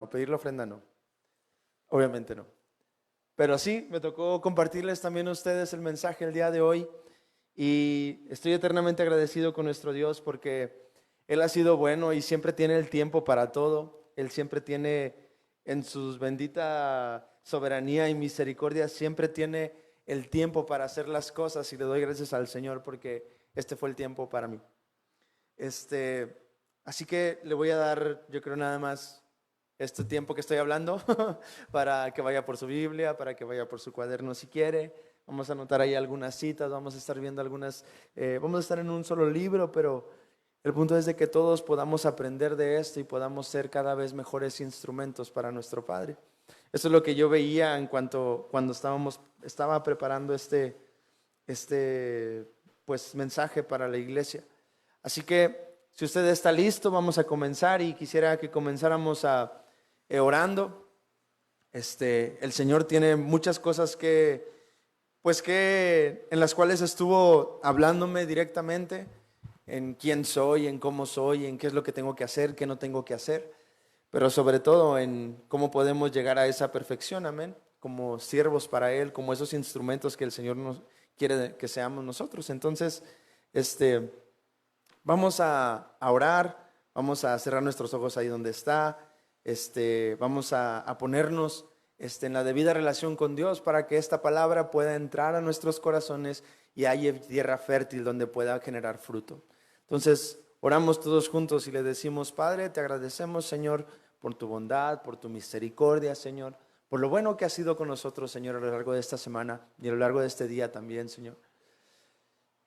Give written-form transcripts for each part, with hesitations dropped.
¿O pedir la ofrenda? No, obviamente no. Pero sí, me tocó compartirles también a ustedes el mensaje el día de hoy y estoy eternamente agradecido con nuestro Dios porque Él ha sido bueno y siempre tiene el tiempo para todo. Él siempre tiene en su bendita soberanía y misericordia, siempre tiene el tiempo para hacer las cosas y le doy gracias al Señor porque este fue el tiempo para mí. Este, Así que le voy a dar, yo creo nada más este tiempo que estoy hablando para que vaya por su Biblia, para que vaya por su cuaderno si quiere. Vamos a anotar ahí algunas citas, vamos a estar viendo algunas, vamos a estar en un solo libro, pero el punto es de que todos podamos aprender de esto y podamos ser cada vez mejores instrumentos para nuestro Padre. Eso es lo que yo veía en cuanto cuando estaba preparando este pues mensaje para la iglesia. Así que si usted está listo, vamos a comenzar y quisiera que comenzáramos orando. El Señor tiene muchas cosas que en las cuales estuvo hablándome directamente en quién soy, en cómo soy, en qué es lo que tengo que hacer, qué no tengo que hacer, pero sobre todo en cómo podemos llegar a esa perfección, amén, como siervos para Él, como esos instrumentos que el Señor nos quiere que seamos nosotros. Entonces, vamos a orar, vamos a cerrar nuestros ojos ahí donde está, vamos a ponernos en la debida relación con Dios para que esta palabra pueda entrar a nuestros corazones y haya tierra fértil donde pueda generar fruto. Entonces, oramos todos juntos y le decimos: Padre, te agradecemos, Señor, por tu bondad, por tu misericordia, Señor, por lo bueno que has sido con nosotros, Señor, a lo largo de esta semana y a lo largo de este día también, Señor.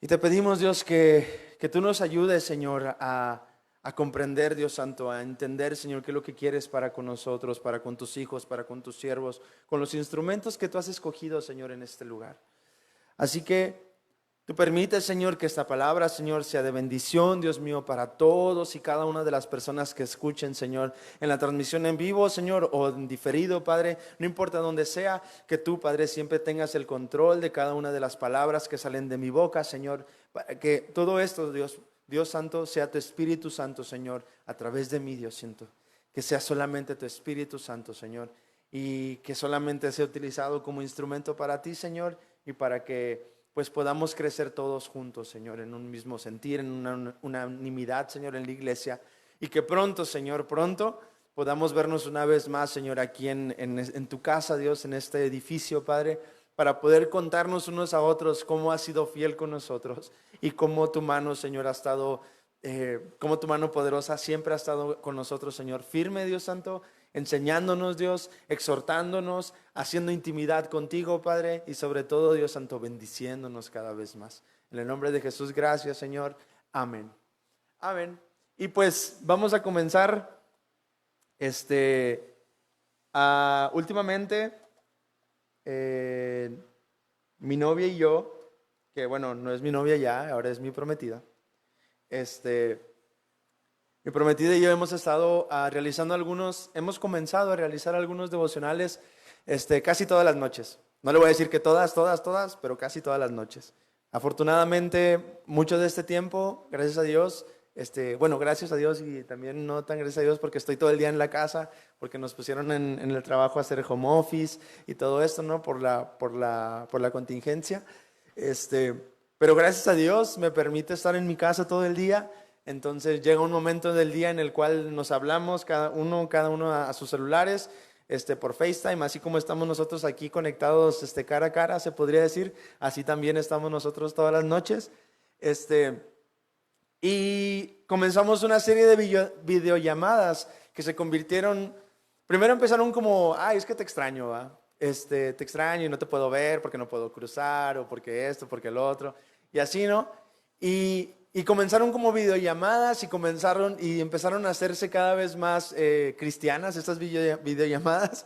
Y te pedimos, Dios, que tú nos ayudes, Señor, a comprender, Dios Santo, a entender, Señor, qué es lo que quieres para con nosotros, para con tus hijos, para con tus siervos, con los instrumentos que tú has escogido, Señor, en este lugar. Así que tú permites, Señor, que esta palabra, Señor, sea de bendición, Dios mío, para todos y cada una de las personas que escuchen, Señor, en la transmisión en vivo, Señor, o en diferido, Padre, no importa dónde sea, que tú, Padre, siempre tengas el control de cada una de las palabras que salen de mi boca, Señor, para que todo esto, Dios Santo, sea tu Espíritu Santo, Señor, a través de mí, Dios Santo, que sea solamente tu Espíritu Santo, Señor, y que solamente sea utilizado como instrumento para ti, Señor, y para que pues podamos crecer todos juntos, Señor, en un mismo sentir, en una unanimidad, Señor, en la iglesia, y que pronto, Señor, pronto podamos vernos una vez más, Señor, aquí en tu casa, Dios, en este edificio, Padre, para poder contarnos unos a otros cómo has sido fiel con nosotros y cómo tu mano, Señor, ha estado, cómo tu mano poderosa siempre ha estado con nosotros, Señor, firme, Dios Santo, enseñándonos, Dios, exhortándonos, haciendo intimidad contigo, Padre, y sobre todo, Dios Santo, bendiciéndonos cada vez más. En el nombre de Jesús, gracias, Señor. Amén. Amén. Y pues vamos a comenzar, últimamente, mi novia y yo, que bueno, no es mi novia ya, ahora es mi prometida, mi prometida y yo hemos estado hemos comenzado a realizar algunos devocionales casi todas las noches. No le voy a decir que todas, pero casi todas las noches. Afortunadamente, mucho de este tiempo, gracias a Dios, bueno, gracias a Dios y también no tan gracias a Dios porque estoy todo el día en la casa, porque nos pusieron en el trabajo a hacer home office y todo esto, ¿no? Por la contingencia. Pero gracias a Dios me permite estar en mi casa todo el día. Entonces llega un momento del día en el cual nos hablamos cada uno a sus celulares, por FaceTime, así como estamos nosotros aquí conectados, cara a cara, se podría decir, así también estamos nosotros todas las noches, y comenzamos una serie de videollamadas que se convirtieron, primero empezaron como, ay, es que te extraño, ¿va? Te extraño y no te puedo ver porque no puedo cruzar, o porque esto, porque el otro, y así, ¿no? Y comenzaron como videollamadas y empezaron a hacerse cada vez más cristianas estas videollamadas,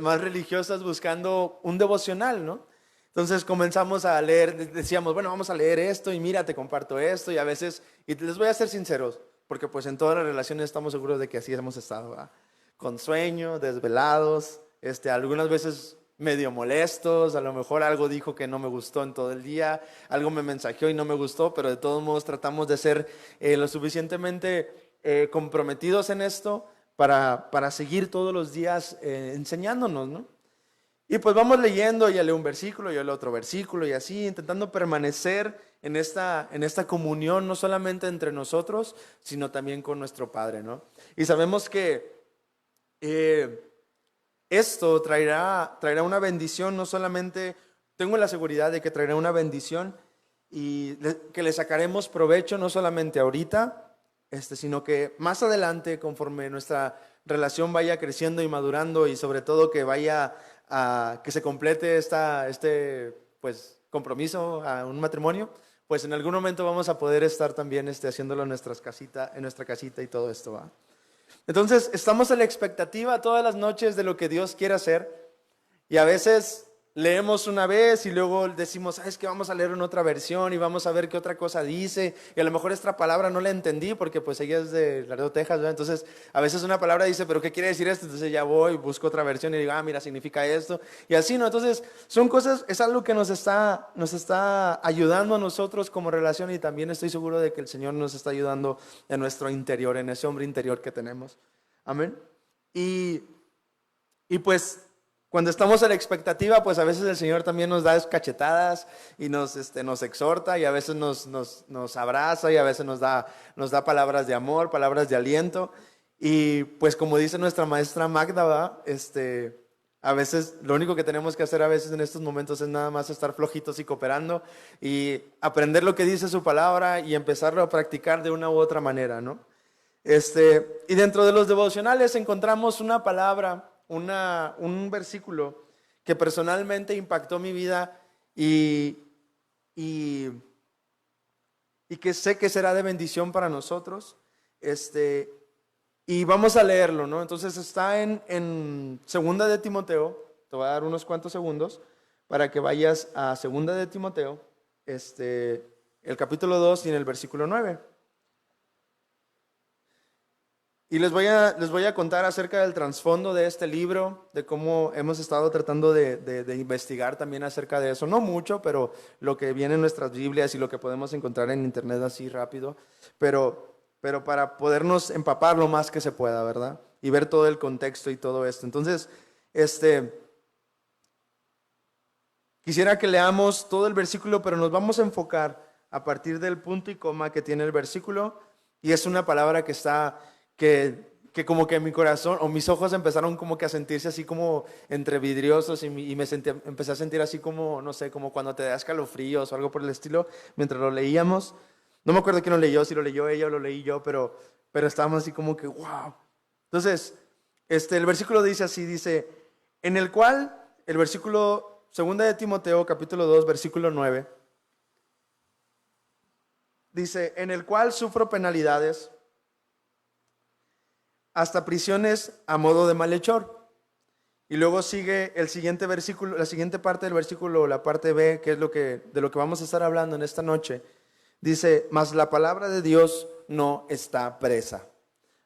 más religiosas, buscando un devocional, ¿no? Entonces comenzamos a leer, decíamos, bueno, vamos a leer esto y mira, te comparto esto y a veces, y les voy a ser sinceros, porque pues en todas las relaciones estamos seguros de que así hemos estado, ¿verdad? Con sueño, desvelados, algunas veces medio molestos, a lo mejor algo dijo que no me gustó en todo el día, algo me mensajeó y no me gustó, pero de todos modos tratamos de ser lo suficientemente comprometidos en esto para seguir todos los días enseñándonos, ¿no? Y pues vamos leyendo, ya leo un versículo, ya leo otro versículo y así, intentando permanecer en esta comunión, no solamente entre nosotros, sino también con nuestro Padre, ¿no? Y sabemos que esto traerá una bendición, no solamente, tengo la seguridad de que traerá una bendición y que le sacaremos provecho no solamente ahorita, sino que más adelante, conforme nuestra relación vaya creciendo y madurando y sobre todo que vaya a que se complete pues, compromiso a un matrimonio, pues en algún momento vamos a poder estar también haciéndolo en nuestra casita y todo esto, ¿va? Entonces, estamos a la expectativa todas las noches de lo que Dios quiere hacer y a veces leemos una vez y luego decimos, es que vamos a leer en otra versión y vamos a ver qué otra cosa dice y a lo mejor esta palabra no la entendí porque pues ella es de Laredo, Texas, ¿verdad? Entonces a veces una palabra dice, pero ¿qué quiere decir esto? Entonces ya voy, busco otra versión y digo, mira, significa esto y así, ¿no? Entonces son cosas, es algo que nos está ayudando a nosotros como relación y también estoy seguro de que el Señor nos está ayudando en nuestro interior, en ese hombre interior que tenemos. Amén. Y pues cuando estamos a la expectativa, pues a veces el Señor también nos da cachetadas y nos exhorta y a veces nos abraza y a veces nos da palabras de amor, palabras de aliento. Y pues como dice nuestra maestra Magda, ¿va? A veces lo único que tenemos que hacer a veces en estos momentos es nada más estar flojitos y cooperando y aprender lo que dice su palabra y empezarlo a practicar de una u otra manera, ¿no? Y dentro de los devocionales encontramos una palabra, un versículo que personalmente impactó mi vida y que sé que será de bendición para nosotros. Y vamos a leerlo, ¿no? Entonces está en Segunda de Timoteo. Te voy a dar unos cuantos segundos para que vayas a Segunda de Timoteo, el capítulo 2 y en el versículo 9. Y les voy a contar acerca del trasfondo de este libro, de cómo hemos estado tratando de investigar también acerca de eso. No mucho, pero lo que viene en nuestras Biblias y lo que podemos encontrar en internet así rápido. Pero para podernos empapar lo más que se pueda, ¿verdad? Y ver todo el contexto y todo esto. Entonces, quisiera que leamos todo el versículo, pero nos vamos a enfocar a partir del punto y coma que tiene el versículo. Y es una palabra que está... Que como que mi corazón o mis ojos empezaron como que a sentirse así como entre vidriosos y empecé a sentir así como, no sé, como cuando te da escalofríos o algo por el estilo, mientras lo leíamos. No me acuerdo quién lo leyó, si lo leyó ella o lo leí yo, pero estábamos así como que, wow. Entonces, el versículo dice así, dice, en el cual, el versículo, segunda de Timoteo, capítulo 2, versículo 9, dice, en el cual sufro penalidades, hasta prisiones a modo de malhechor. Y luego sigue el siguiente versículo, la siguiente parte del versículo, la parte B, que es de lo que vamos a estar hablando en esta noche. Dice, mas la palabra de Dios no está presa.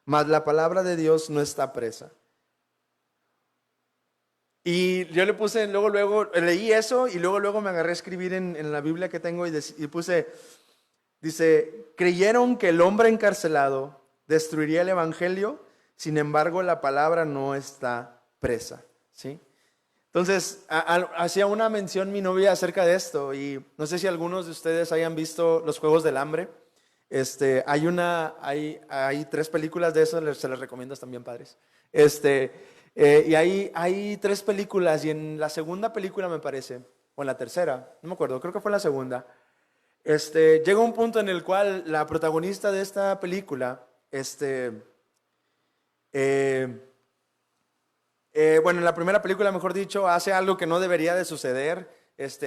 Mas la palabra de Dios no está presa. Y yo le puse, luego leí eso y luego me agarré a escribir en la Biblia que tengo y puse, dice, creyeron que el hombre encarcelado destruiría el evangelio. Sin embargo, la palabra no está presa, ¿sí? Entonces, hacía una mención mi novia acerca de esto y no sé si algunos de ustedes hayan visto Los Juegos del Hambre. Hay 3 películas de eso, se las recomiendo, están bien padres. Y hay 3 películas y en la segunda película me parece, o en la tercera, no me acuerdo, creo que fue la segunda. Llega un punto en el cual la protagonista de esta película, bueno, en la primera película, mejor dicho, hace algo que no debería de suceder.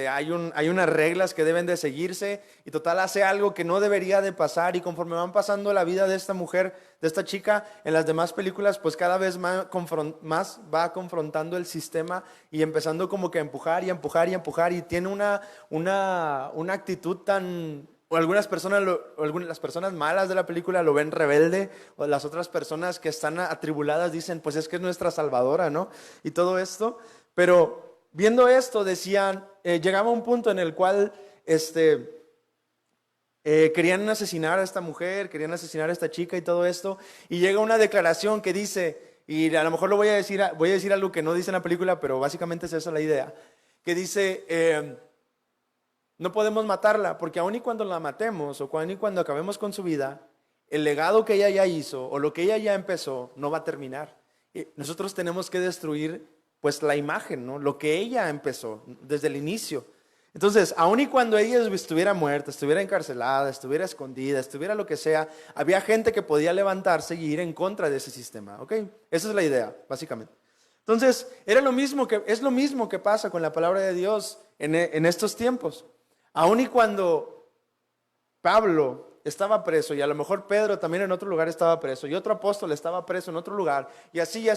Hay unas reglas que deben de seguirse y total hace algo que no debería de pasar y conforme van pasando la vida de esta mujer, de esta chica, en las demás películas, pues cada vez más va confrontando el sistema y empezando como que a empujar y empujar y empujar y tiene una actitud tan... O las personas malas de la película lo ven rebelde, o las otras personas que están atribuladas dicen, pues es que es nuestra salvadora, ¿no? Y todo esto, pero viendo esto decían, llegaba un punto en el cual querían asesinar a esta mujer, querían asesinar a esta chica y todo esto. Y llega una declaración que dice, y a lo mejor lo voy a decir algo que no dice en la película, pero básicamente es esa la idea, que dice, no podemos matarla, porque aun y cuando la matemos, o aun y cuando acabemos con su vida, el legado que ella ya hizo, o lo que ella ya empezó, no va a terminar. Y nosotros tenemos que destruir, pues, la imagen, ¿no? Lo que ella empezó desde el inicio. Entonces, aun y cuando ella estuviera muerta, estuviera encarcelada, estuviera escondida, estuviera lo que sea, había gente que podía levantarse y ir en contra de ese sistema, ¿ok? Esa es la idea, básicamente. Entonces, es lo mismo que pasa con la palabra de Dios en estos tiempos. Aun y cuando Pablo estaba preso, y a lo mejor Pedro también en otro lugar estaba preso, y otro apóstol estaba preso en otro lugar, y así,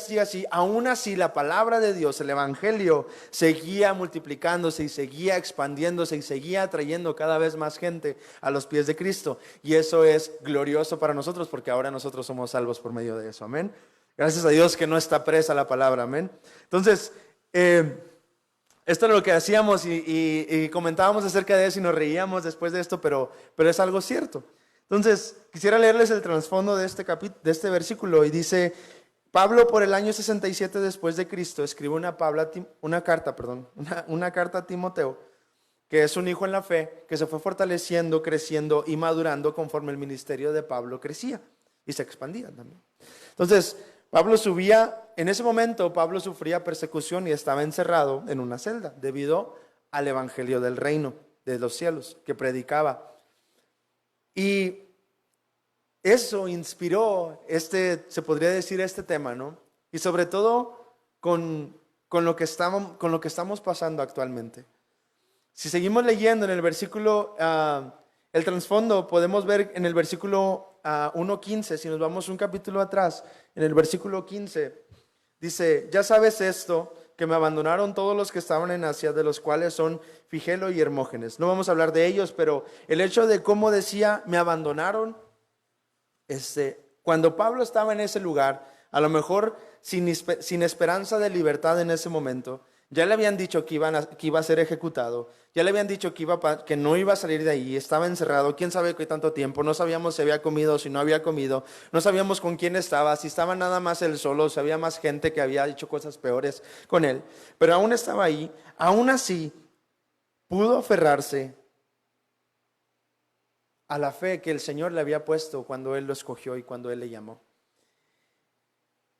aún así la palabra de Dios, el evangelio, seguía multiplicándose y seguía expandiéndose y seguía atrayendo cada vez más gente a los pies de Cristo. Y eso es glorioso para nosotros, porque ahora nosotros somos salvos por medio de eso, amén. Gracias a Dios que no está presa la palabra, amén. Entonces, esto es lo que hacíamos y comentábamos acerca de eso y nos reíamos después de esto, pero es algo cierto. Entonces, quisiera leerles el trasfondo de este versículo, y dice: Pablo, por el año 67 después de Cristo, escribe una carta a Timoteo, que es un hijo en la fe, que se fue fortaleciendo, creciendo y madurando conforme el ministerio de Pablo crecía y se expandía también. Entonces, en ese momento Pablo sufría persecución y estaba encerrado en una celda debido al evangelio del reino de los cielos que predicaba. Y eso inspiró se podría decir, este tema, ¿no? Y sobre todo con lo que estamos pasando actualmente. Si seguimos leyendo en el versículo, el trasfondo, podemos ver en el versículo 1:15, si nos vamos un capítulo atrás, en el versículo 15, dice: ya sabes esto, que me abandonaron todos los que estaban en Asia, de los cuales son Figelo y Hermógenes. No vamos a hablar de ellos, pero el hecho de cómo decía, me abandonaron, cuando Pablo estaba en ese lugar, a lo mejor sin esperanza de libertad en ese momento, ya le habían dicho que iba a ser ejecutado, ya le habían dicho que no iba a salir de ahí, estaba encerrado, quién sabe qué tanto tiempo, no sabíamos si había comido o si no había comido, no sabíamos con quién estaba, si estaba nada más él solo, si había más gente que había hecho cosas peores con él, pero aún estaba ahí. Aún así pudo aferrarse a la fe que el Señor le había puesto cuando Él lo escogió y cuando Él le llamó.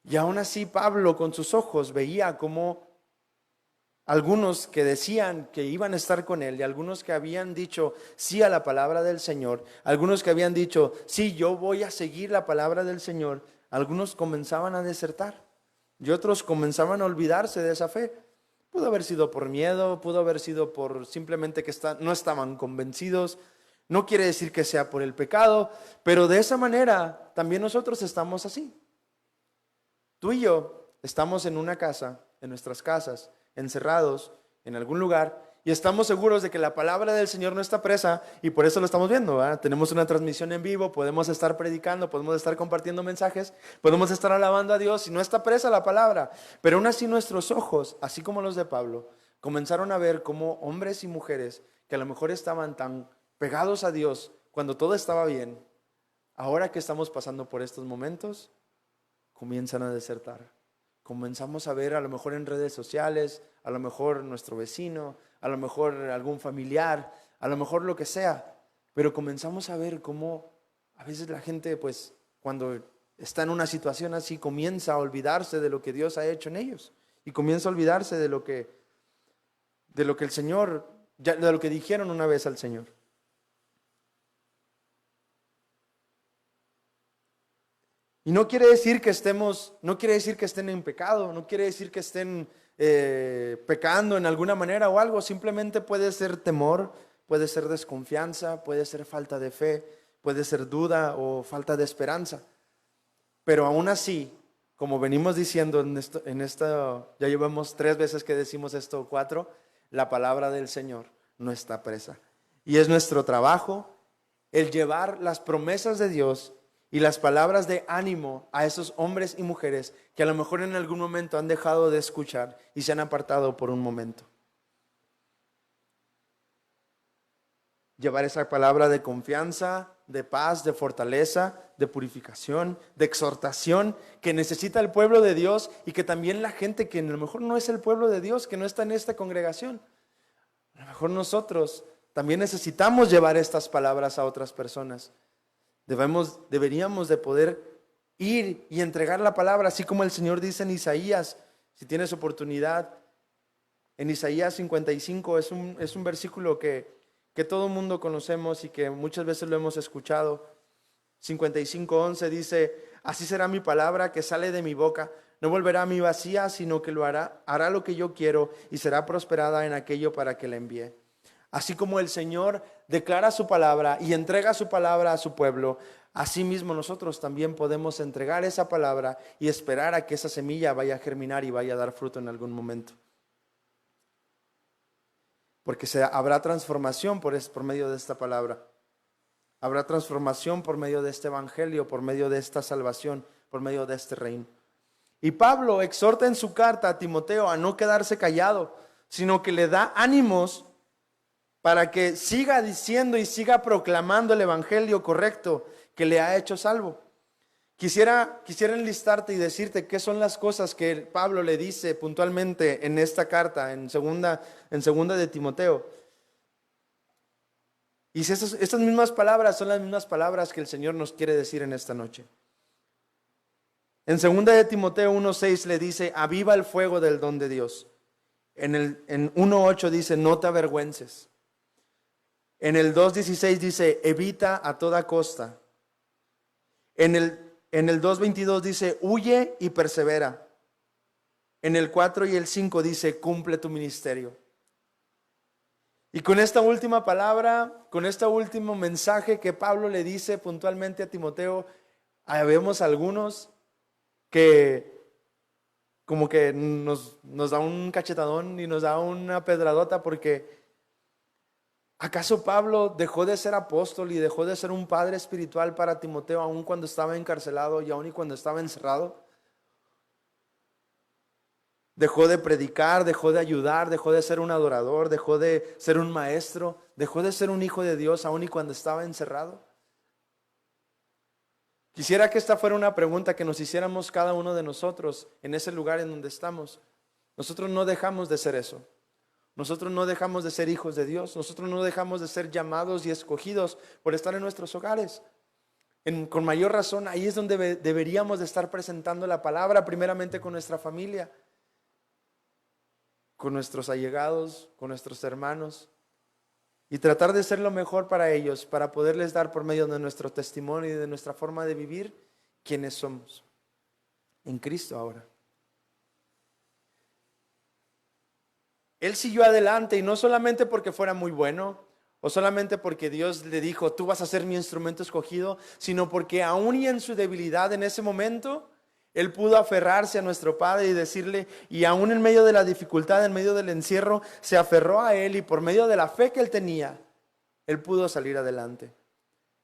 Y aún así Pablo con sus ojos veía cómo algunos que decían que iban a estar con Él, y algunos que habían dicho sí a la palabra del Señor, algunos que habían dicho sí, yo voy a seguir la palabra del Señor, algunos comenzaban a desertar y otros comenzaban a olvidarse de esa fe. Pudo haber sido por miedo, pudo haber sido por simplemente que no estaban convencidos. No quiere decir que sea por el pecado, pero de esa manera también nosotros estamos así. Tú y yo estamos en una casa, en nuestras casas, encerrados en algún lugar, y estamos seguros de que la palabra del Señor no está presa, y por eso lo estamos viendo, ¿verdad? Tenemos una transmisión en vivo, podemos estar predicando, podemos estar compartiendo mensajes, podemos estar alabando a Dios, y no está presa la palabra. Pero aún así nuestros ojos, así como los de Pablo, comenzaron a ver cómo hombres y mujeres que a lo mejor estaban tan pegados a Dios cuando todo estaba bien, ahora que estamos pasando por estos momentos, comienzan a desertar. Comenzamos a ver a lo mejor en redes sociales, a lo mejor nuestro vecino, a lo mejor algún familiar, a lo mejor lo que sea, pero comenzamos a ver cómo a veces la gente, pues, cuando está en una situación así, comienza a olvidarse de lo que Dios ha hecho en ellos, y comienza a olvidarse de lo que el Señor, de lo que dijeron una vez al Señor. Y no quiere decir que estén en pecado, no quiere decir que estén pecando en alguna manera o algo. Simplemente puede ser temor, puede ser desconfianza, puede ser falta de fe, puede ser duda o falta de esperanza. Pero aún así, como venimos diciendo ya llevamos 3 veces que decimos esto, 4, la palabra del Señor no está presa. Y es nuestro trabajo el llevar las promesas de Dios y las palabras de ánimo a esos hombres y mujeres que a lo mejor en algún momento han dejado de escuchar y se han apartado por un momento. llevar esa palabra de confianza, de paz, de fortaleza, de purificación, de exhortación que necesita el pueblo de Dios y que también la gente que a lo mejor no es el pueblo de Dios, que no está en esta congregación. A lo mejor nosotros también necesitamos llevar estas palabras a otras personas. Deberíamos de poder ir y entregar la palabra, así como el Señor dice en Isaías, si tienes oportunidad. En Isaías 55 es un versículo que todo el mundo conocemos y que muchas veces lo hemos escuchado. 55:11 dice: así será mi palabra que sale de mi boca, no volverá a mí vacía, sino que hará lo que yo quiero y será prosperada en aquello para que la envíe. Así como el Señor declara su palabra y entrega su palabra a su pueblo, así mismo nosotros también podemos entregar esa palabra y esperar a que esa semilla vaya a germinar y vaya a dar fruto en algún momento. Porque habrá transformación por medio de esta palabra. Habrá transformación por medio de este evangelio, por medio de esta salvación, por medio de este reino. Y Pablo exhorta en su carta a Timoteo a no quedarse callado, sino que le da ánimos para que siga diciendo y siga proclamando el evangelio correcto que le ha hecho salvo. Quisiera enlistarte y decirte qué son las cosas que Pablo le dice puntualmente en esta carta, en segunda de Timoteo. Y si estas mismas palabras son las mismas palabras que el Señor nos quiere decir en esta noche. En segunda de Timoteo 1:6 le dice: aviva el fuego del don de Dios. En 1:8 dice: no te avergüences. En el 2:16 dice: evita a toda costa. En el 2:22 dice: huye y persevera. En el 4 y el 5 dice: cumple tu ministerio. Y con esta última palabra, con este último mensaje que Pablo le dice puntualmente a Timoteo, vemos algunos que como que nos da un cachetadón y nos da una pedradota, porque ¿acaso Pablo dejó de ser apóstol y dejó de ser un padre espiritual para Timoteo aun cuando estaba encarcelado y aun y cuando estaba encerrado? Dejó de predicar, dejó de ayudar, dejó de ser un adorador, dejó de ser un maestro, dejó de ser un hijo de Dios aun y cuando estaba encerrado. Quisiera que esta fuera una pregunta que nos hiciéramos cada uno de nosotros en ese lugar en donde estamos. Nosotros no dejamos de ser eso. Nosotros no dejamos de ser hijos de Dios. Nosotros no dejamos de ser llamados y escogidos por estar en nuestros hogares. Con mayor razón, ahí es donde deberíamos de estar presentando la palabra, primeramente con nuestra familia, con nuestros allegados, con nuestros hermanos, y tratar de ser lo mejor para ellos, para poderles dar por medio de nuestro testimonio y de nuestra forma de vivir quienes somos en Cristo ahora. Él siguió adelante, y no solamente porque fuera muy bueno o solamente porque Dios le dijo: tú vas a ser mi instrumento escogido, sino porque aún y en su debilidad en ese momento él pudo aferrarse a nuestro Padre y decirle, y aún en medio de la dificultad, en medio del encierro, se aferró a Él, y por medio de la fe que Él tenía, Él pudo salir adelante.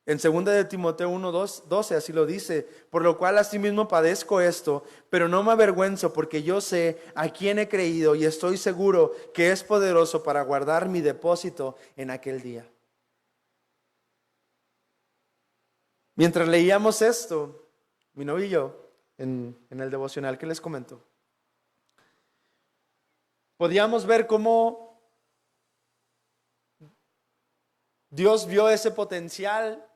En 2 de Timoteo 1:12 así lo dice: por lo cual asimismo padezco esto, pero no me avergüenzo, porque yo sé a quién he creído y estoy seguro que es poderoso para guardar mi depósito en aquel día. Mientras leíamos esto, mi novio y yo, en el devocional que les comento, podíamos ver cómo Dios vio ese potencial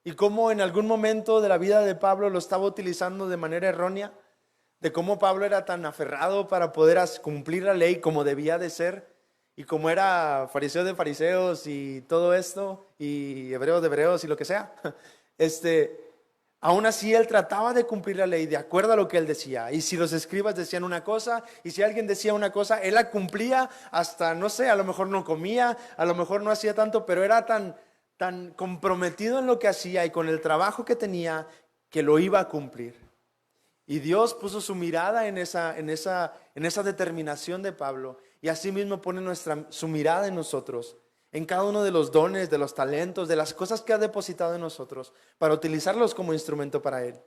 y cómo en algún momento de la vida de Pablo lo estaba utilizando de manera errónea, de cómo Pablo era tan aferrado para poder cumplir la ley como debía de ser, y como era fariseo de fariseos y todo esto, y hebreo de hebreos y lo que sea, aún así él trataba de cumplir la ley de acuerdo a lo que él decía. Y si los escribas decían una cosa, y si alguien decía una cosa, él la cumplía hasta, no sé, a lo mejor no comía, a lo mejor no hacía tanto, pero era tan comprometido en lo que hacía y con el trabajo que tenía, que lo iba a cumplir. Y Dios puso su mirada en esa determinación de Pablo, y así mismo pone su mirada en nosotros, en cada uno de los dones, de los talentos, de las cosas que ha depositado en nosotros, para utilizarlos como instrumento para Él.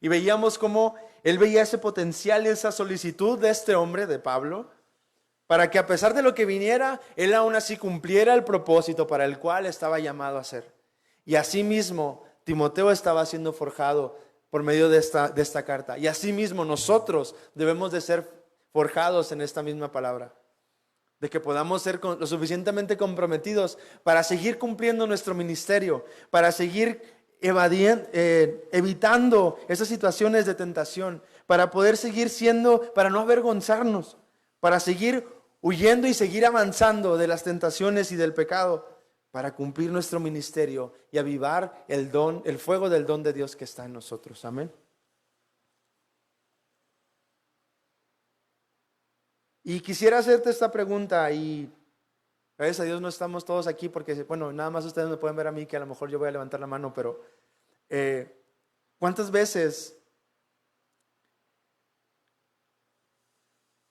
Y veíamos cómo Él veía ese potencial y esa solicitud de este hombre, de Pablo, para que a pesar de lo que viniera, él aún así cumpliera el propósito para el cual estaba llamado a ser. Y asimismo, Timoteo estaba siendo forjado por medio de esta carta. Y asimismo, nosotros debemos de ser forjados en esta misma palabra, de que podamos ser lo suficientemente comprometidos para seguir cumpliendo nuestro ministerio, para seguir evitando esas situaciones de tentación, para poder seguir siendo, para no avergonzarnos, para seguir huyendo y seguir avanzando de las tentaciones y del pecado, para cumplir nuestro ministerio y avivar el fuego del don de Dios que está en nosotros. Amén. Y quisiera hacerte esta pregunta, y gracias a Dios no estamos todos aquí porque, bueno, nada más ustedes me pueden ver a mí, que a lo mejor yo voy a levantar la mano, pero ¿cuántas veces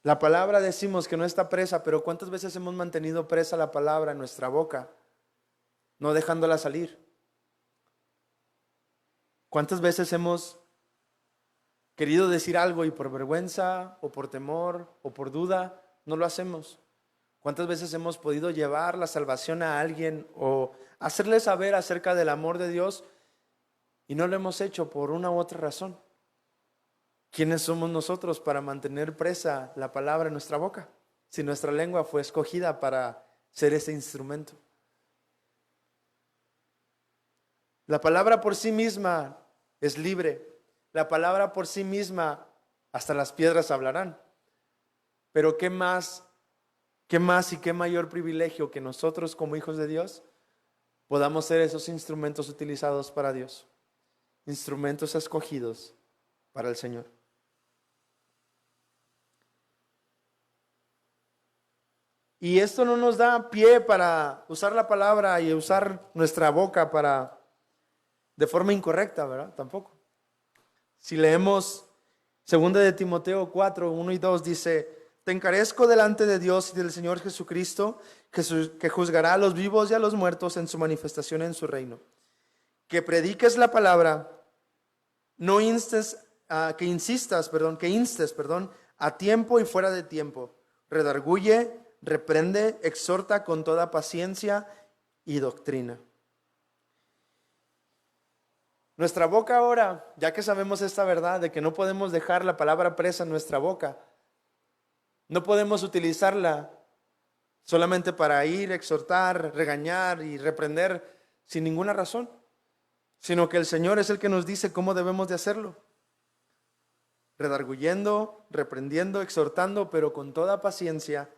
la palabra decimos que no está presa, pero cuántas veces hemos mantenido presa la palabra en nuestra boca, no dejándola salir? ¿Cuántas veces hemos querido decir algo y por vergüenza o por temor o por duda no lo hacemos? ¿Cuántas veces hemos podido llevar la salvación a alguien o hacerle saber acerca del amor de Dios y no lo hemos hecho por una u otra razón? ¿Quiénes somos nosotros para mantener presa la palabra en nuestra boca, si nuestra lengua fue escogida para ser ese instrumento? La palabra por sí misma es libre. La palabra por sí misma, hasta las piedras hablarán. Pero ¿qué más y qué mayor privilegio que nosotros como hijos de Dios podamos ser esos instrumentos utilizados para Dios, instrumentos escogidos para el Señor? Y esto no nos da pie para usar la palabra y usar nuestra boca de forma incorrecta, ¿verdad? Tampoco. Si leemos 2 de Timoteo 4, 1 y 2, dice: te encarezco delante de Dios y del Señor Jesucristo, que juzgará a los vivos y a los muertos en su manifestación en su reino. Que prediques la palabra, que instes, a tiempo y fuera de tiempo. Redarguye, reprende, exhorta con toda paciencia y doctrina. Nuestra boca ahora, ya que sabemos esta verdad de que no podemos dejar la palabra presa en nuestra boca, no podemos utilizarla solamente para ir, exhortar, regañar y reprender sin ninguna razón, sino que el Señor es el que nos dice cómo debemos de hacerlo. Redarguyendo, reprendiendo, exhortando, pero con toda paciencia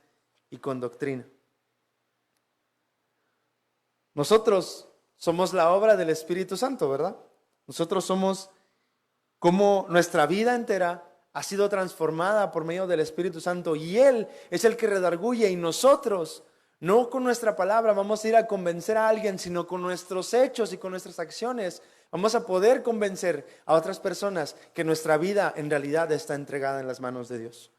y con doctrina. Nosotros somos la obra del Espíritu Santo, ¿verdad? Nosotros somos como nuestra vida entera ha sido transformada por medio del Espíritu Santo, y Él es el que redarguye, y nosotros, no con nuestra palabra vamos a ir a convencer a alguien, sino con nuestros hechos y con nuestras acciones vamos a poder convencer a otras personas que nuestra vida en realidad está entregada en las manos de Dios.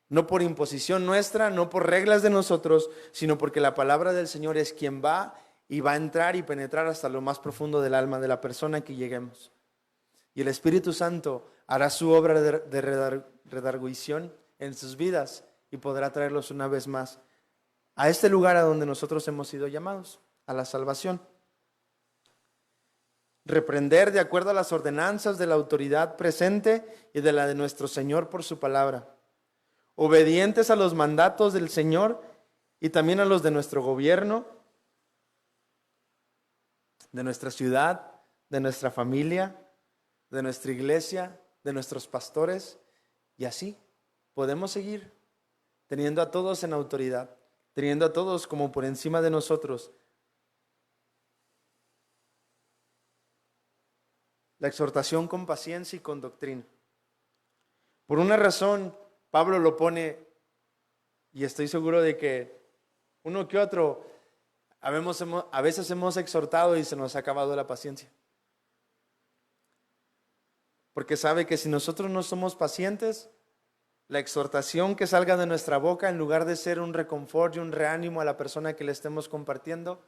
No por imposición nuestra, no por reglas de nosotros, sino porque la palabra del Señor es quien va y va a entrar y penetrar hasta lo más profundo del alma de la persona que lleguemos. Y el Espíritu Santo hará su obra de redarguición en sus vidas y podrá traerlos una vez más a este lugar a donde nosotros hemos sido llamados, a la salvación. Reprender de acuerdo a las ordenanzas de la autoridad presente y de la de nuestro Señor por su palabra. Obedientes a los mandatos del Señor y también a los de nuestro gobierno, de nuestra ciudad, de nuestra familia, de nuestra iglesia, de nuestros pastores, y así podemos seguir teniendo a todos en autoridad, teniendo a todos como por encima de nosotros. La exhortación con paciencia y con doctrina. Por una razón, Pablo lo pone, y estoy seguro de que uno que otro a veces hemos exhortado y se nos ha acabado la paciencia. Porque sabe que si nosotros no somos pacientes, la exhortación que salga de nuestra boca, en lugar de ser un reconfort y un reánimo a la persona que le estemos compartiendo,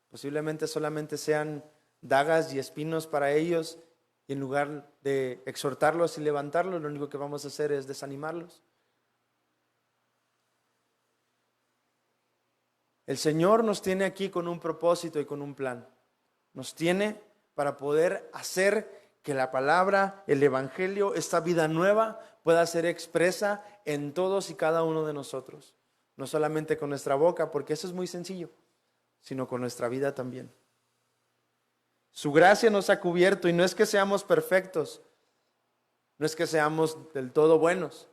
posiblemente solamente sean dagas y espinos para ellos, y en lugar de exhortarlos y levantarlos, lo único que vamos a hacer es desanimarlos. El Señor nos tiene aquí con un propósito y con un plan. Nos tiene para poder hacer que la palabra, el evangelio, esta vida nueva pueda ser expresa en todos y cada uno de nosotros. No solamente con nuestra boca, porque eso es muy sencillo, sino con nuestra vida también. Su gracia nos ha cubierto y no es que seamos perfectos, no es que seamos del todo buenos,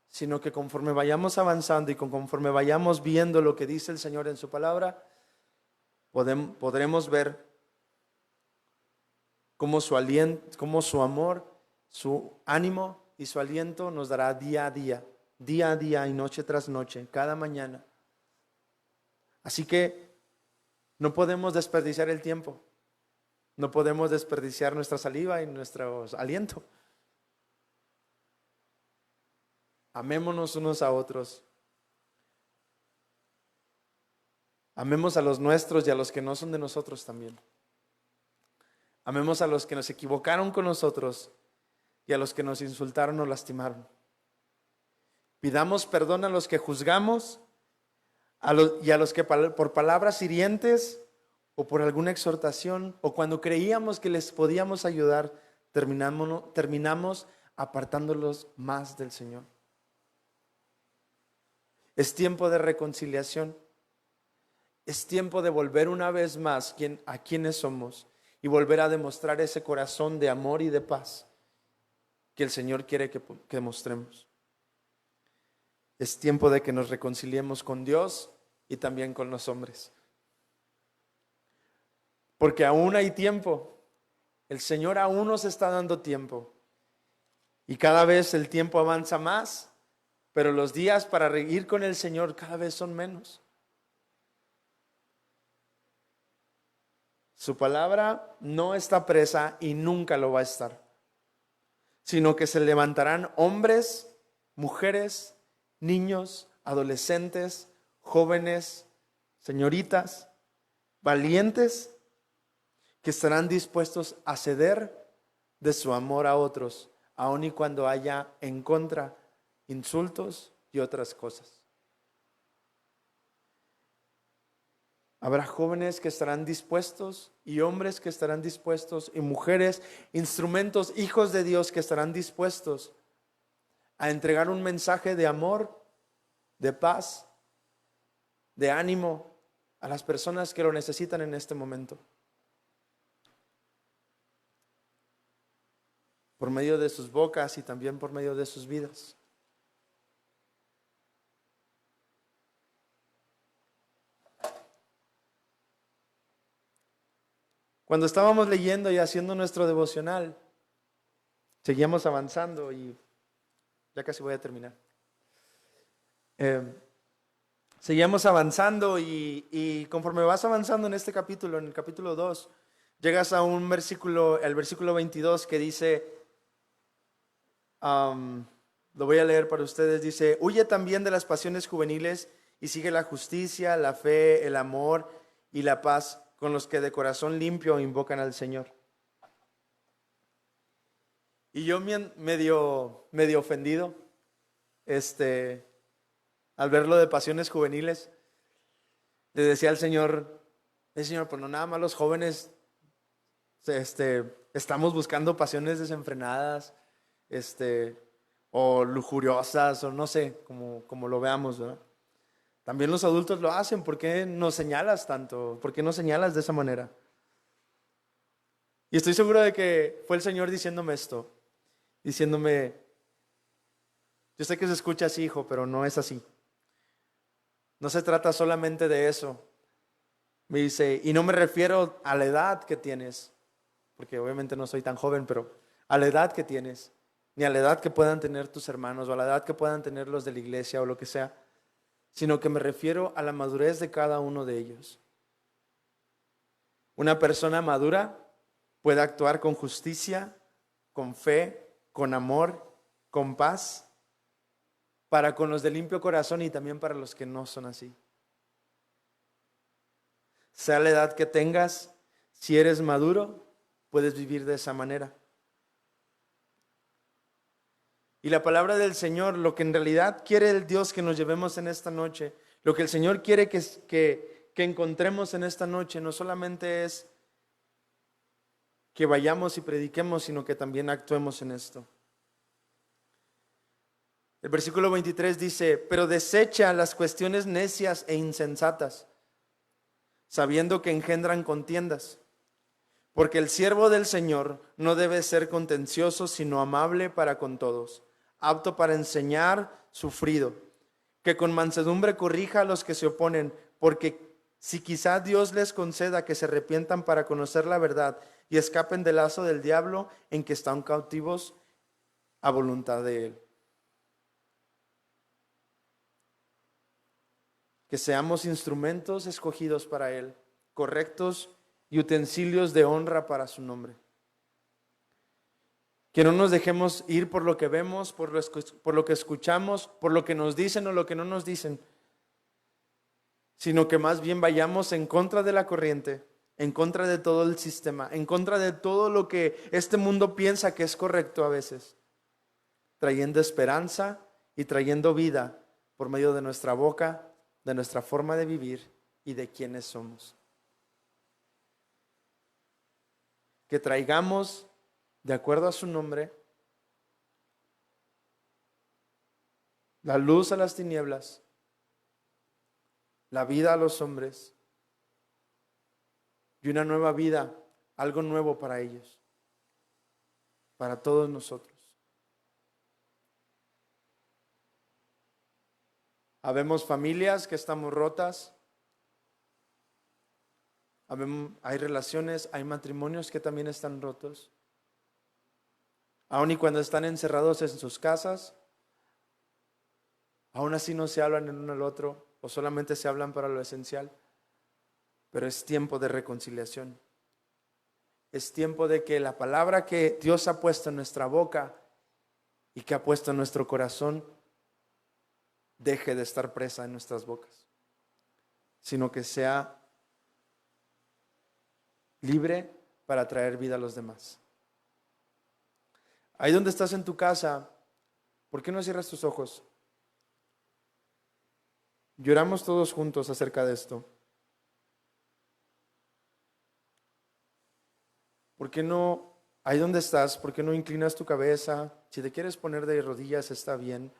sino que conforme vayamos avanzando y conforme vayamos viendo lo que dice el Señor en su palabra, podremos ver cómo su aliento, cómo su amor, su ánimo y su aliento nos dará día a día y noche tras noche, cada mañana. Así que no podemos desperdiciar el tiempo, no podemos desperdiciar nuestra saliva y nuestro aliento. Amémonos unos a otros. Amemos a los nuestros y a los que no son de nosotros también. Amemos a los que nos equivocaron con nosotros y a los que nos insultaron o lastimaron. Pidamos perdón a los que juzgamos y a los que por palabras hirientes o por alguna exhortación o cuando creíamos que les podíamos ayudar, terminamos apartándolos más del Señor. Es tiempo de reconciliación. Es tiempo de volver una vez más a quienes somos y volver a demostrar ese corazón de amor y de paz que el Señor quiere que mostremos. Es tiempo de que nos reconciliemos con Dios y también con los hombres. Porque aún hay tiempo. El Señor aún nos está dando tiempo. Y cada vez el tiempo avanza más. Pero los días para ir con el Señor cada vez son menos. Su palabra no está presa y nunca lo va a estar, sino que se levantarán hombres, mujeres, niños, adolescentes, jóvenes, señoritas, valientes, que estarán dispuestos a ceder de su amor a otros, aun y cuando haya en contra insultos y otras cosas. Habrá jóvenes que estarán dispuestos y hombres que estarán dispuestos y mujeres, instrumentos, hijos de Dios que estarán dispuestos a entregar un mensaje de amor, de paz, de ánimo a las personas que lo necesitan en este momento. Por medio de sus bocas y también por medio de sus vidas. Cuando estábamos leyendo y haciendo nuestro devocional, seguíamos avanzando y ya casi voy a terminar. Seguíamos avanzando y conforme vas avanzando en este capítulo, en el capítulo 2, llegas a un versículo, el versículo 22 que dice, lo voy a leer para ustedes, dice: huye también de las pasiones juveniles y sigue la justicia, la fe, el amor y la paz con los que de corazón limpio invocan al Señor. Y yo medio ofendido, al verlo de pasiones juveniles, le decía al Señor, Señor, pues no nada más los jóvenes, estamos buscando pasiones desenfrenadas, o lujuriosas, o no sé, como lo veamos, ¿verdad? También los adultos lo hacen. ¿Por qué nos señalas tanto? ¿Por qué nos señalas de esa manera? Y estoy seguro de que fue el Señor diciéndome esto, diciéndome, yo sé que se escucha así, hijo, pero no es así. No se trata solamente de eso. Me dice, y no me refiero a la edad que tienes, porque obviamente no soy tan joven, pero a la edad que tienes, ni a la edad que puedan tener tus hermanos, o a la edad que puedan tener los de la iglesia o lo que sea, sino que me refiero a la madurez de cada uno de ellos. Una persona madura puede actuar con justicia, con fe, con amor, con paz, para con los de limpio corazón y también para los que no son así. Sea la edad que tengas, si eres maduro, puedes vivir de esa manera. Y la palabra del Señor, lo que en realidad quiere el Dios que nos llevemos en esta noche, Lo que el Señor quiere que encontremos en esta noche no solamente es que vayamos y prediquemos, sino que también actuemos en esto. El versículo 23 dice: pero desecha las cuestiones necias e insensatas, sabiendo que engendran contiendas. Porque el siervo del Señor no debe ser contencioso, sino amable para con todos, apto para enseñar, sufrido, que con mansedumbre corrija a los que se oponen, porque si quizá Dios les conceda que se arrepientan para conocer la verdad y escapen del lazo del diablo en que están cautivos a voluntad de Él. Que seamos instrumentos escogidos para Él, correctos y utensilios de honra para su nombre. Que no nos dejemos ir por lo que vemos, por lo que escuchamos, por lo que nos dicen o lo que no nos dicen, sino que más bien vayamos en contra de la corriente, en contra de todo el sistema, en contra de todo lo que este mundo piensa que es correcto a veces, trayendo esperanza y trayendo vida por medio de nuestra boca, de nuestra forma de vivir y de quienes somos. Que traigamos, de acuerdo a su nombre, la luz a las tinieblas, la vida a los hombres y una nueva vida, algo nuevo para ellos, para todos nosotros. Habemos familias que estamos rotas, hay relaciones, hay matrimonios que también están rotos. Aun y cuando están encerrados en sus casas, aún así no se hablan el uno al otro o solamente se hablan para lo esencial. Pero es tiempo de reconciliación. Es tiempo de que la palabra que Dios ha puesto en nuestra boca y que ha puesto en nuestro corazón deje de estar presa en nuestras bocas, sino que sea libre para traer vida a los demás. Ahí donde estás en tu casa, ¿por qué no cierras tus ojos? Lloramos todos juntos acerca de esto. ¿Por qué no, ahí donde estás, por qué no inclinas tu cabeza? Si te quieres poner de rodillas, está bien.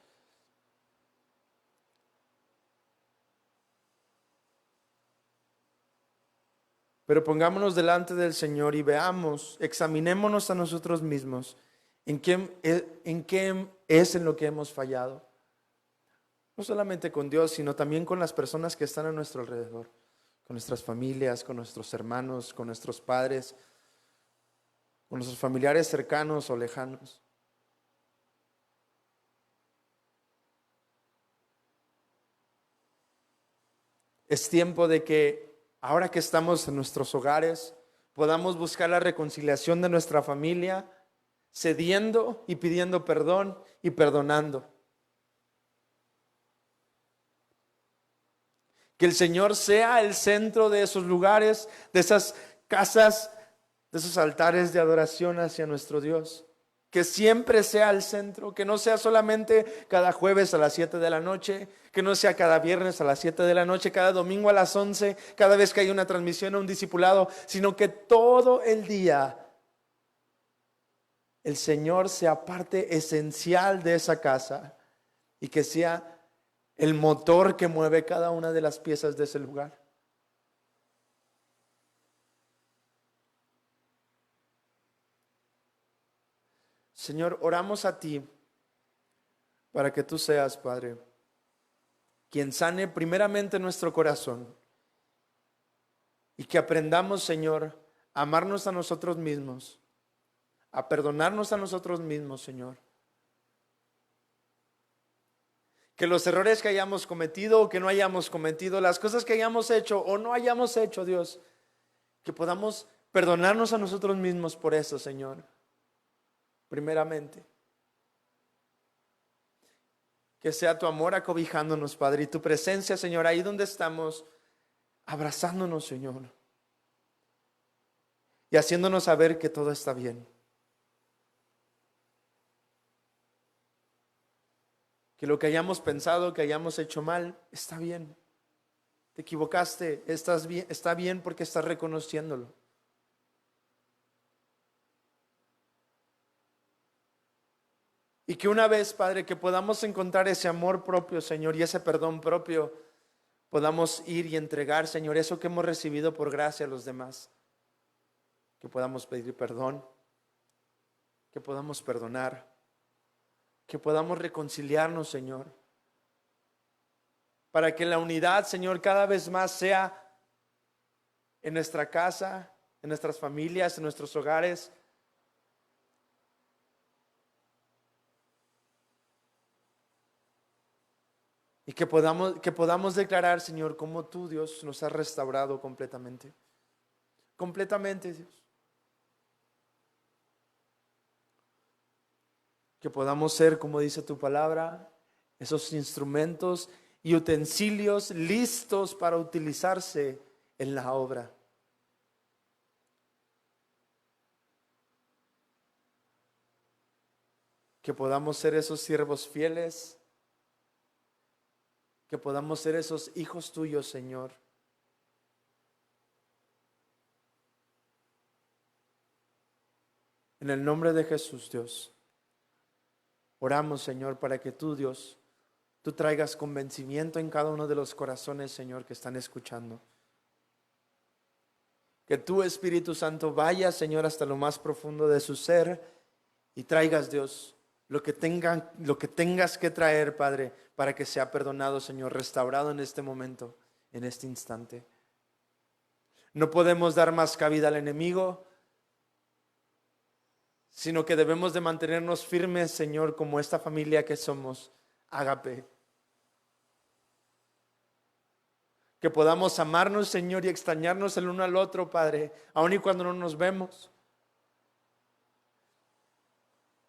Pero pongámonos delante del Señor y veamos, examinémonos a nosotros mismos. ¿En qué es en lo que hemos fallado? No solamente con Dios, sino también con las personas que están a nuestro alrededor, con nuestras familias, con nuestros hermanos, con nuestros padres, con nuestros familiares cercanos o lejanos. Es tiempo de que ahora que estamos en nuestros hogares, podamos buscar la reconciliación de nuestra familia, cediendo y pidiendo perdón y perdonando. Que el Señor sea el centro de esos lugares, de esas casas, de esos altares de adoración hacia nuestro Dios. Que siempre sea el centro, que no sea solamente cada jueves a las 7 de la noche, que no sea cada viernes a las 7 de la noche, cada domingo a las 11, cada vez que hay una transmisión o un discipulado, sino que todo el día el Señor sea parte esencial de esa casa y que sea el motor que mueve cada una de las piezas de ese lugar. Señor, oramos a ti para que tú seas, Padre, quien sane primeramente nuestro corazón y que aprendamos, Señor, a amarnos a nosotros mismos, a perdonarnos a nosotros mismos, Señor. Que los errores que hayamos cometido o que no hayamos cometido, las cosas que hayamos hecho o no hayamos hecho, Dios, que podamos perdonarnos a nosotros mismos por eso, Señor. Primeramente, que sea tu amor acobijándonos, Padre, y tu presencia, Señor, ahí donde estamos, abrazándonos, Señor, y haciéndonos saber que todo está bien. Que lo que hayamos pensado, que hayamos hecho mal, está bien. te equivocaste, estás bien, está bien porque estás reconociéndolo. Y que una vez, Padre, que podamos encontrar ese amor propio, Señor, y ese perdón propio, podamos ir y entregar, Señor, eso que hemos recibido por gracia a los demás. Que podamos pedir perdón, que podamos perdonar, que podamos reconciliarnos, Señor. Para que la unidad, Señor, cada vez más sea en nuestra casa, en nuestras familias, en nuestros hogares. Y que podamos declarar, Señor, cómo tú, Dios, nos has restaurado completamente. Completamente, Dios. Que podamos ser, como dice tu palabra, esos instrumentos y utensilios listos para utilizarse en la obra. Que podamos ser esos siervos fieles. Que podamos ser esos hijos tuyos, Señor. En el nombre de Jesús, Dios, oramos, Señor, para que tú, Dios, tú traigas convencimiento en cada uno de los corazones, Señor, que están escuchando. Que tu Espíritu Santo vaya, Señor, hasta lo más profundo de su ser y traigas, Dios, lo que tengas que traer, Padre, para que sea perdonado, Señor, restaurado en este momento, en este instante. No podemos dar más cabida al enemigo, sino que debemos de mantenernos firmes, Señor, como esta familia que somos, Ágape. Que podamos amarnos, Señor, y extrañarnos el uno al otro, Padre, aun y cuando no nos vemos.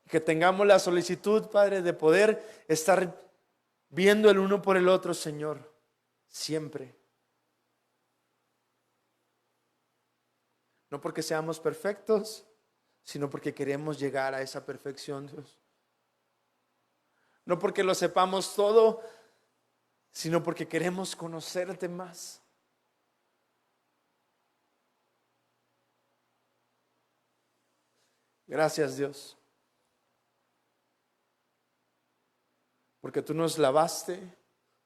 Que tengamos la solicitud, Padre, de poder estar viendo el uno por el otro, Señor, siempre. No porque seamos perfectos, sino porque queremos llegar a esa perfección, Dios. No porque lo sepamos todo, sino porque queremos conocerte más. Gracias, Dios, porque tú nos lavaste,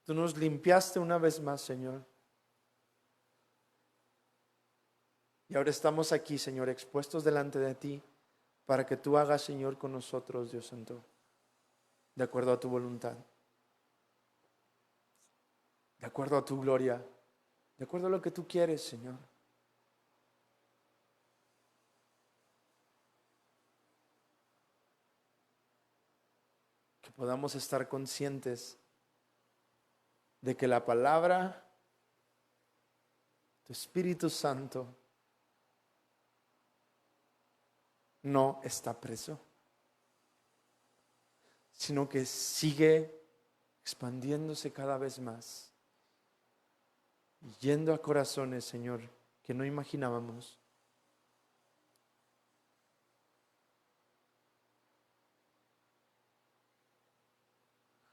tú nos limpiaste una vez más, Señor. Y ahora estamos aquí, Señor, expuestos delante de ti, para que tú hagas, Señor, con nosotros, Dios Santo, de acuerdo a tu voluntad, de acuerdo a tu gloria, de acuerdo a lo que tú quieres, Señor. Que podamos estar conscientes de que la palabra, tu Espíritu Santo, no está preso, sino que sigue expandiéndose cada vez más, yendo a corazones, Señor, que no imaginábamos.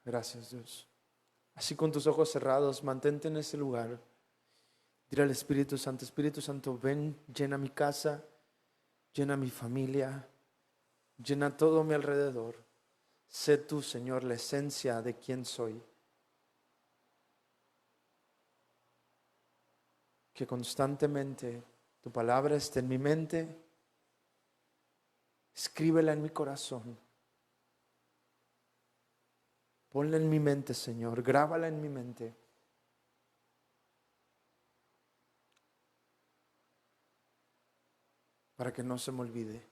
Gracias, Dios. Así con tus ojos cerrados, mantente en ese lugar. Dile al Espíritu Santo, ven, llena mi casa, llena mi familia, llena todo mi alrededor. Sé tú, Señor, la esencia de quién soy. Que constantemente tu palabra esté en mi mente. Escríbela en mi corazón. Ponla en mi mente, Señor. Grábala en mi mente. Para que no se me olvide.